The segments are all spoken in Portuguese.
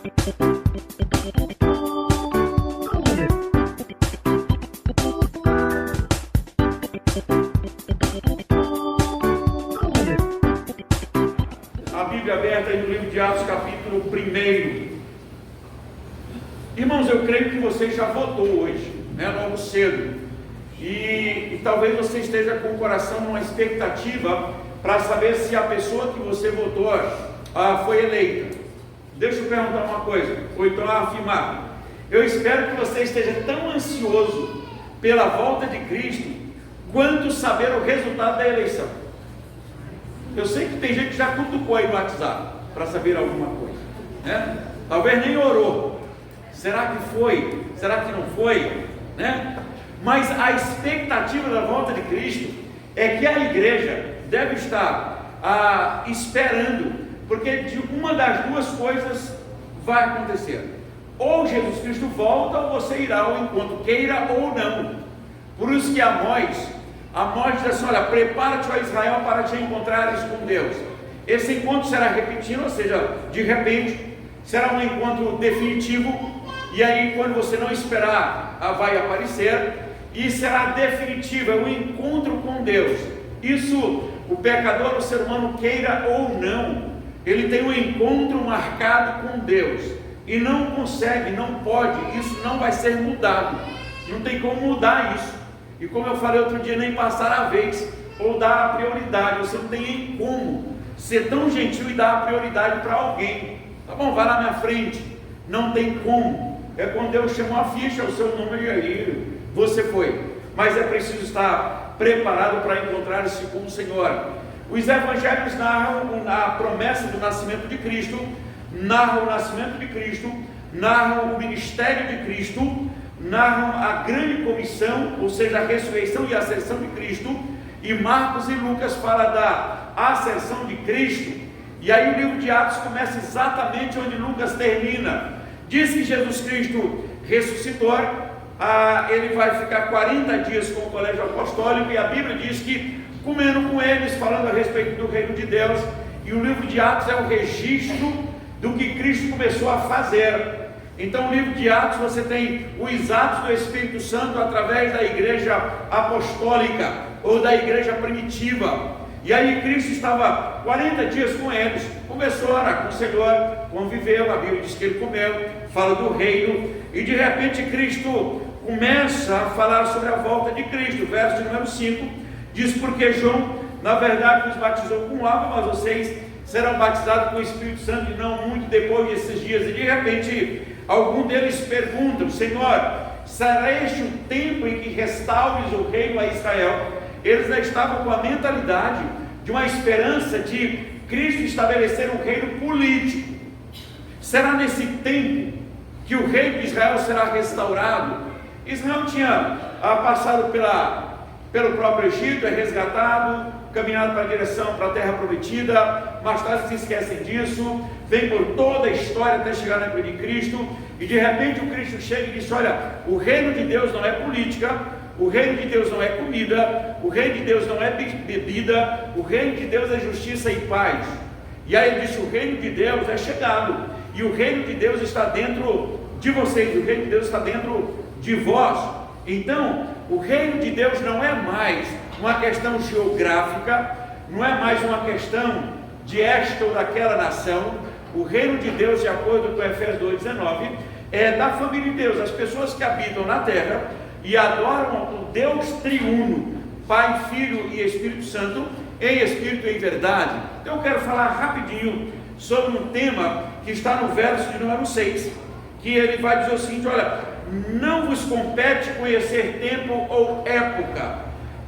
A Bíblia aberta aí no livro de Atos, capítulo 1. Irmãos, eu creio que você já votou hoje, logo cedo. E talvez você esteja com o coração numa expectativa para saber se a pessoa que você votou foi eleita. Deixa eu perguntar uma coisa, ou então afirmar. Eu espero que você esteja tão ansioso pela volta de Cristo, quanto saber o resultado da eleição. Eu sei que tem gente que já cutucou aí no WhatsApp, para saber alguma coisa, né? Talvez nem orou. Será que foi? Será que não foi? Né? Mas a expectativa da volta de Cristo é que a igreja deve estar esperando, porque de uma das duas coisas vai acontecer: ou Jesus Cristo volta, ou você irá ao encontro, queira ou não. Por isso que Amós diz assim: olha, prepara-te, ó Israel, para te encontrares com Deus. Esse encontro será repetido, ou seja, de repente, será um encontro definitivo, e aí quando você não esperar, vai aparecer, e será definitivo, é um encontro com Deus. Isso, o pecador, o ser humano, queira ou não, ele tem um encontro marcado com Deus, e não consegue, não pode, isso não vai ser mudado, não tem como mudar isso. E como eu falei outro dia, nem passar a vez, ou dar a prioridade. Você não tem como ser tão gentil e dar a prioridade para alguém. Tá bom, vai lá na minha frente. Não tem como. É quando Deus chamou a ficha, o seu número, e aí você foi. Mas é preciso estar preparado para encontrar-se com o Senhor. Os evangelhos narram a promessa do nascimento de Cristo, narram o nascimento de Cristo, narram o ministério de Cristo, narram a grande comissão, ou seja, a ressurreição e a ascensão de Cristo. E Marcos e Lucas falam da ascensão de Cristo. E aí o livro de Atos começa exatamente onde Lucas termina. Diz que Jesus Cristo ressuscitou, ele vai ficar 40 dias com o colégio apostólico, e a Bíblia diz que comendo com eles, falando a respeito do reino de Deus. E o livro de Atos é o registro do que Cristo começou a fazer. Então, no livro de Atos, você tem os atos do Espírito Santo através da igreja apostólica, ou da igreja primitiva. E aí Cristo estava 40 dias com eles, começou, aconselhou, conviveu, a Bíblia diz que ele comeu, fala do reino, e de repente Cristo começa a falar sobre a volta de Cristo. Verso de número 5, diz: porque João, na verdade, nos batizou com água, mas vocês serão batizados com o Espírito Santo, e não muito depois desses dias. E de repente, algum deles perguntam: Senhor, será este o tempo em que restaures o reino a Israel? Eles já estavam com a mentalidade de uma esperança de Cristo estabelecer um reino político. Será nesse tempo que o reino de Israel será restaurado? Israel tinha passado pelo próprio Egito, é resgatado, caminhado para a direção, para a terra prometida, mas tarde se esquecem disso, vem por toda a história até chegar na época de Cristo, e de repente o Cristo chega e diz: olha, o reino de Deus não é política, o reino de Deus não é comida, o reino de Deus não é bebida, o reino de Deus é justiça e paz. E aí ele diz: o reino de Deus é chegado, e o reino de Deus está dentro de vocês, o reino de Deus está dentro de vós. Então, o reino de Deus não é mais uma questão geográfica, não é mais uma questão de esta ou daquela nação. O reino de Deus, de acordo com Efésios 2,19, é da família de Deus, as pessoas que habitam na terra e adoram o Deus triuno, Pai, Filho e Espírito Santo, em espírito e em verdade. Então eu quero falar rapidinho sobre um tema que está no verso de número 6, que ele vai dizer o seguinte: olha, não vos compete conhecer tempo ou época,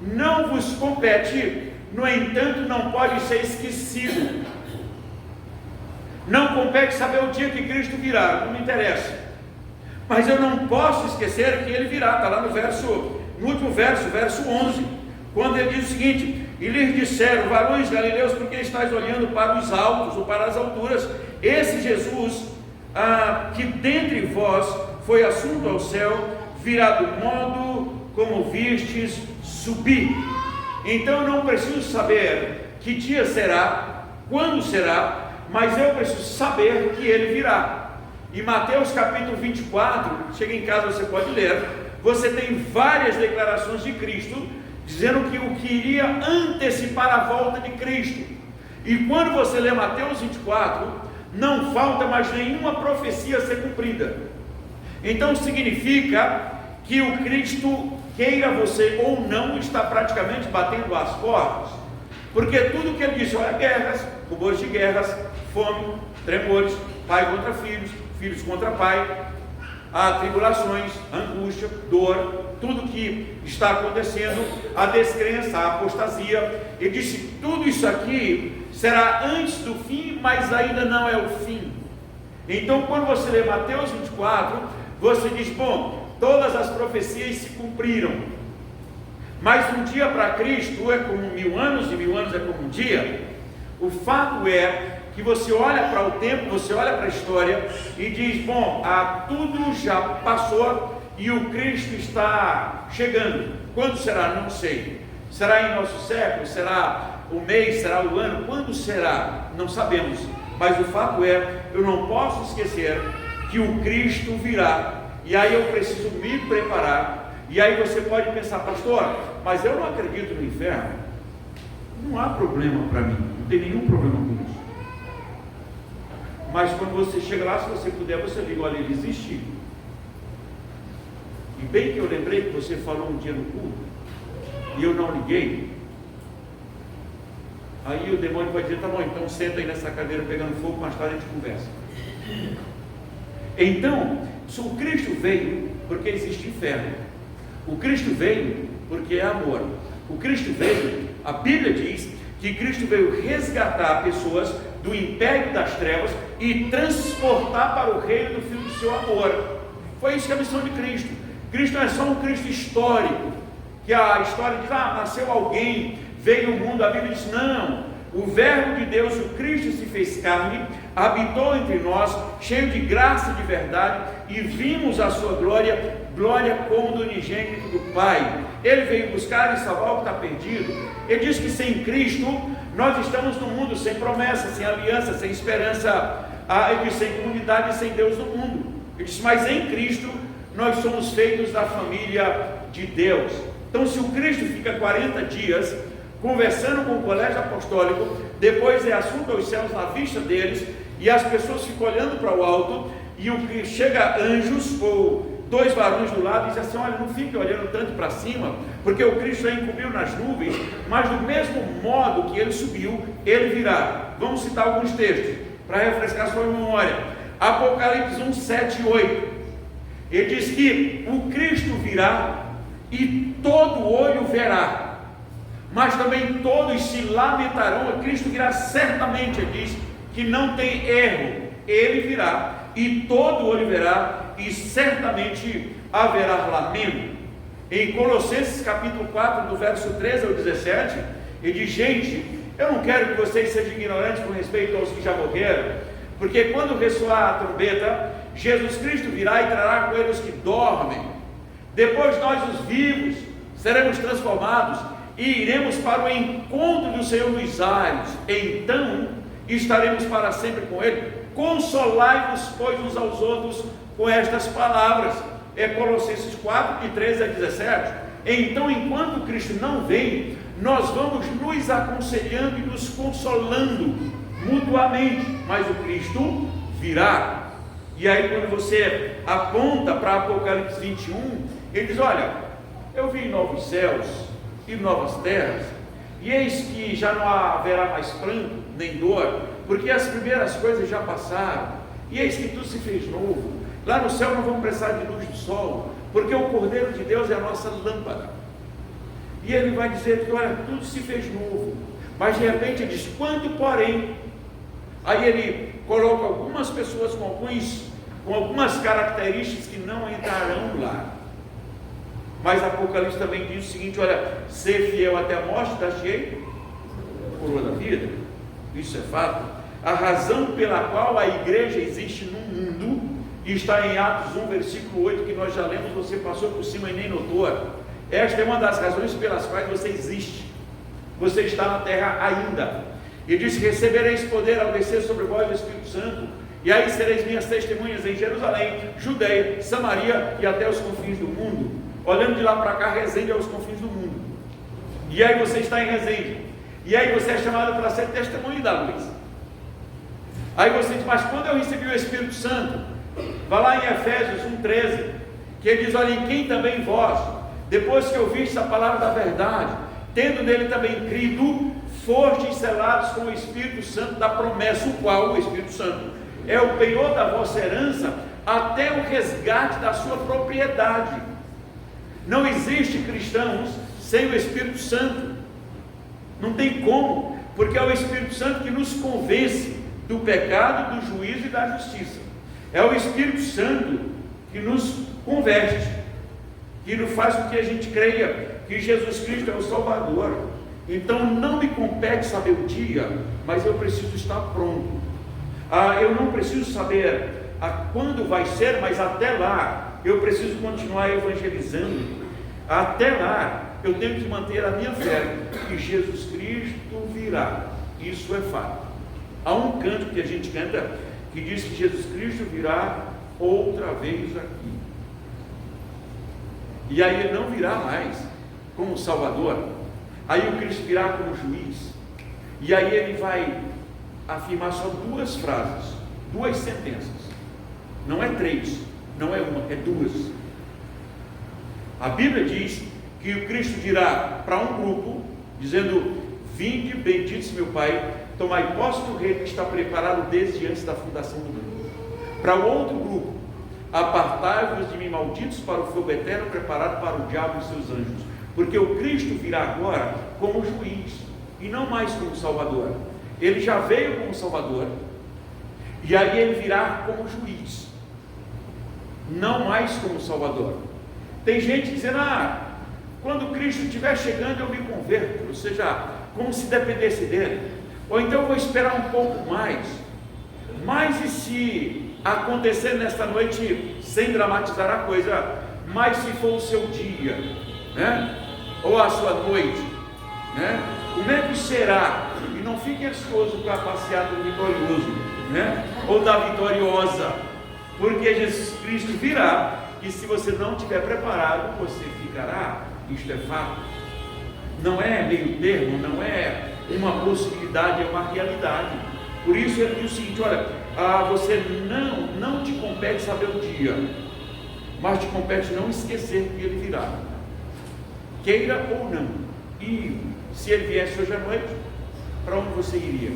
não vos compete, no entanto não pode ser esquecido. Não compete saber o dia que Cristo virá, não me interessa, mas eu não posso esquecer que ele virá. Está lá no último verso, verso 11, quando ele diz o seguinte: e lhes disseram: varões galileus, porque estáis olhando para os altos ou para as alturas? Esse Jesus, que dentre vós foi assunto ao céu, virá do modo como vistes subir. Então eu não preciso saber que dia será, quando será, mas eu preciso saber que ele virá. Em Mateus capítulo 24, chega em casa, você pode ler, você tem várias declarações de Cristo, dizendo que o que iria antecipar a volta de Cristo. E quando você lê Mateus 24, não falta mais nenhuma profecia a ser cumprida. Então significa que o Cristo, queira você ou não, está praticamente batendo as portas, porque tudo que ele disse, olha, guerras, rumores de guerras, fome, tremores, pai contra filhos, filhos contra pai, há tribulações, angústia, dor, tudo que está acontecendo, a descrença, a apostasia. Ele disse, tudo isso aqui será antes do fim, mas ainda não é o fim. Então quando você lê Mateus 24, você diz, bom, todas as profecias se cumpriram, mas um dia para Cristo é como 1000 anos, e 1000 anos é como um dia. O fato é que você olha para o tempo, você olha para a história e diz, bom, tudo já passou e o Cristo está chegando. Quando será? Não sei. Será em nosso século? Será o mês? Será o ano? Quando será? Não sabemos. Mas o fato é, eu não posso esquecer que o Cristo virá. E aí eu preciso me preparar. E aí você pode pensar, pastor, mas eu não acredito no inferno. Não há problema para mim, não tem nenhum problema com isso. Mas quando você chega lá, se você puder, você liga, olha, ele existe. E bem que eu lembrei que você falou um dia no culto, e eu não liguei. Aí o demônio vai dizer, tá bom, então senta aí nessa cadeira pegando fogo, mais tarde a gente conversa. Então, se o Cristo veio porque existe inferno. O Cristo veio porque é amor. O Cristo veio, a Bíblia diz que Cristo veio resgatar pessoas do império das trevas e transportar para o reino do Filho do seu amor. Foi isso que é a missão de Cristo. Cristo não é só um Cristo histórico, que a história diz, nasceu alguém, veio o mundo, a Bíblia diz, não. O Verbo de Deus, o Cristo, se fez carne, habitou entre nós, cheio de graça e de verdade, e vimos a sua glória, glória como do unigênito do Pai. Ele veio buscar e salvar o que está perdido. Ele diz que sem Cristo, nós estamos num mundo sem promessa, sem aliança, sem esperança, ele diz, sem comunidade e sem Deus no mundo. Ele diz, mas em Cristo, nós somos feitos da família de Deus. Então, se o Cristo fica 40 dias conversando com o colégio apostólico, depois é assunto aos céus na vista deles, e as pessoas ficam olhando para o alto, e o que chega anjos, ou 2 varões do lado, e diz assim, olha, não fique olhando tanto para cima, porque o Cristo já encobriu nas nuvens, mas do mesmo modo que ele subiu, ele virá. Vamos citar alguns textos, para refrescar sua memória. Apocalipse 1, 7 e 8, ele diz que o Cristo virá, e todo olho verá, mas também todos se lamentarão. Cristo virá certamente, ele diz que não tem erro, ele virá, e todo olho verá, e certamente haverá lamento. Em Colossenses capítulo 4, do verso 13 ao 17, ele diz, gente, eu não quero que vocês sejam ignorantes com respeito aos que já morreram, porque quando ressoar a trombeta, Jesus Cristo virá e trará com ele os que dormem. Depois nós, os vivos, seremos transformados e iremos para o encontro do Senhor nos ares. Então estaremos para sempre com ele. Consolai-vos, pois, uns aos outros com estas palavras. É Colossenses 4, de 13 a 17. Então, enquanto Cristo não vem, nós vamos nos aconselhando e nos consolando mutuamente, mas o Cristo virá. E aí, quando você aponta para Apocalipse 21, ele diz, olha, eu vi novos céus e novas terras, e eis que já não haverá mais pranto, nem dor, porque as primeiras coisas já passaram, e eis que tudo se fez novo. Lá no céu não vamos precisar de luz do sol, porque o Cordeiro de Deus é a nossa lâmpada. E ele vai dizer que, olha, tudo se fez novo, mas de repente ele diz, quando porém, aí ele coloca algumas pessoas com algumas características que não entrarão lá. Mas Apocalipse também diz o seguinte, olha, ser fiel até a morte, dar-te-ei coroa da vida. Isso é fato. A razão pela qual a igreja existe no mundo está em Atos 1, versículo 8, que nós já lemos, você passou por cima e nem notou. Esta é uma das razões pelas quais você existe. Você está na terra ainda. E disse: recebereis poder ao descer sobre vós o Espírito Santo, e aí sereis minhas testemunhas em Jerusalém, Judeia, Samaria e até os confins do mundo. Olhando de lá para cá, Resende é os confins do mundo. E aí você está em Resende, e aí você é chamado para ser testemunho da luz. Aí você diz: mas quando eu recebi o Espírito Santo? Vai lá em Efésios 1,13, que ele diz: olha, em quem também vós, depois que ouvistes a palavra da verdade, tendo nele também crido, fostes selados com o Espírito Santo da promessa, o qual, o Espírito Santo, é o penhor da vossa herança, até o resgate da sua propriedade. Não existe cristãos sem o Espírito Santo, não tem como, porque é o Espírito Santo que nos convence do pecado, do juízo e da justiça. É o Espírito Santo que nos converte, que nos faz com que a gente creia que Jesus Cristo é o Salvador. Então não me compete saber o dia, mas eu preciso estar pronto. Eu não preciso saber quando vai ser, mas até lá eu preciso continuar evangelizando. Até lá eu tenho que manter a minha fé que Jesus Cristo virá. Isso é fato. Há um canto que a gente canta que diz que Jesus Cristo virá outra vez aqui. E aí ele não virá mais como Salvador. Aí o Cristo virá como juiz. E aí ele vai afirmar só duas frases, duas sentenças. Não é três, não é uma, é duas. A Bíblia diz que o Cristo dirá para um grupo, dizendo: vinde, benditos meu Pai, tomai posse do reino que está preparado desde antes da fundação do mundo. Para o outro grupo: apartai-vos de mim, malditos, para o fogo eterno preparado para o diabo e seus anjos. Porque o Cristo virá agora como juiz, e não mais como Salvador. Ele já veio como Salvador, e aí ele virá como juiz, não mais como Salvador. Tem gente dizendo: quando Cristo estiver chegando eu me converto, ou seja, como se dependesse dele. Ou então eu vou esperar um pouco mais. Mas e se acontecer nesta noite, sem dramatizar a coisa, mas se for o seu dia, né? Ou a sua noite, né? Como é que será? E não fique ansioso para passear do vitorioso, né? Ou da vitoriosa, porque Jesus Cristo virá, e se você não estiver preparado, você ficará. Isto é fato. Não é meio termo, não é uma possibilidade, é uma realidade. Por isso ele diz o seguinte: olha, você não te compete saber o dia, mas te compete não esquecer que ele virá, queira ou não. E se ele viesse hoje à noite, para onde você iria?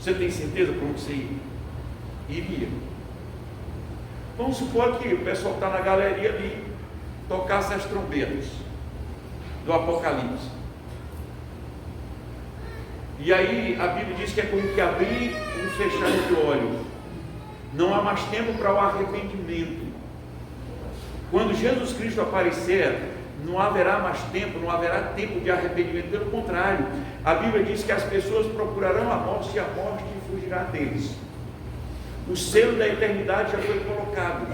Você tem certeza para onde você iria? Vamos supor que o pessoal está na galeria ali, tocasse as trombetas do Apocalipse. E aí a Bíblia diz que é como que abrir e fechar de olho. Não há mais tempo para o arrependimento. Quando Jesus Cristo aparecer, não haverá mais tempo, não haverá tempo de arrependimento. Pelo contrário, a Bíblia diz que as pessoas procurarão a morte e a morte fugirá deles. O selo da eternidade já foi colocado.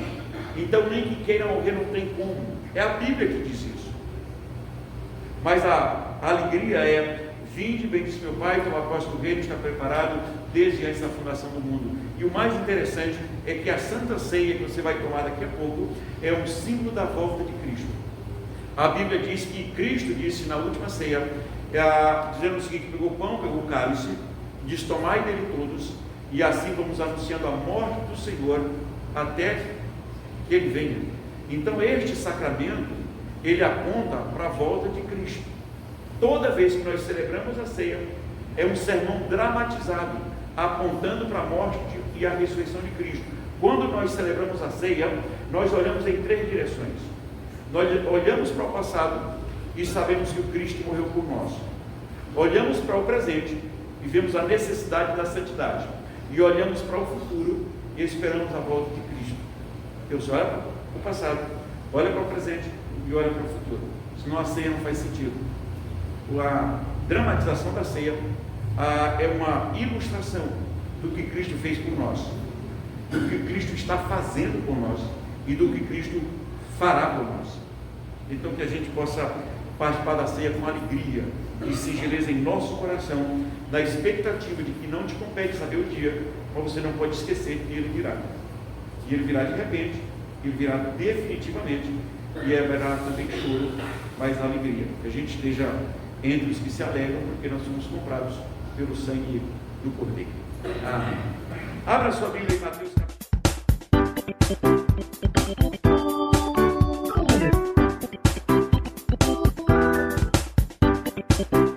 Então nem que queira morrer não tem como. É a Bíblia que diz isso. Mas a alegria é: vinde, bendito meu Pai, toma posse do reino, está preparado desde antes da fundação do mundo. E o mais interessante é que a Santa Ceia que você vai tomar daqui a pouco é um símbolo da volta de Cristo. A Bíblia diz que Cristo disse na última ceia, dizendo o seguinte: pegou o pão, pegou o cálice, diz: tomai dele todos, e assim vamos anunciando a morte do Senhor até que ele venha. Então este sacramento, ele aponta para a volta de Cristo. Toda vez que nós celebramos a ceia, é um sermão dramatizado, apontando para a morte e a ressurreição de Cristo. Quando nós celebramos a ceia, nós olhamos em três direções. Nós olhamos para o passado e sabemos que o Cristo morreu por nós. Olhamos para o presente e vemos a necessidade da santidade. E olhamos para o futuro e esperamos a volta de Cristo. Deus olha para o passado, olha para o presente e olha para o futuro. Senão a ceia não faz sentido. A dramatização da ceia é uma ilustração do que Cristo fez por nós, do que Cristo está fazendo por nós e do que Cristo fará por nós. Então que a gente possa participar da ceia com alegria, e singeleza em nosso coração, da expectativa de que não te compete saber o dia, mas você não pode esquecer que ele virá. E ele virá de repente, ele virá definitivamente, e haverá também choro, mas alegria. Que a gente esteja entre os que se alegram, porque nós somos comprados pelo sangue do Cordeiro. Amém. Abra sua Bíblia em Mateus capítulo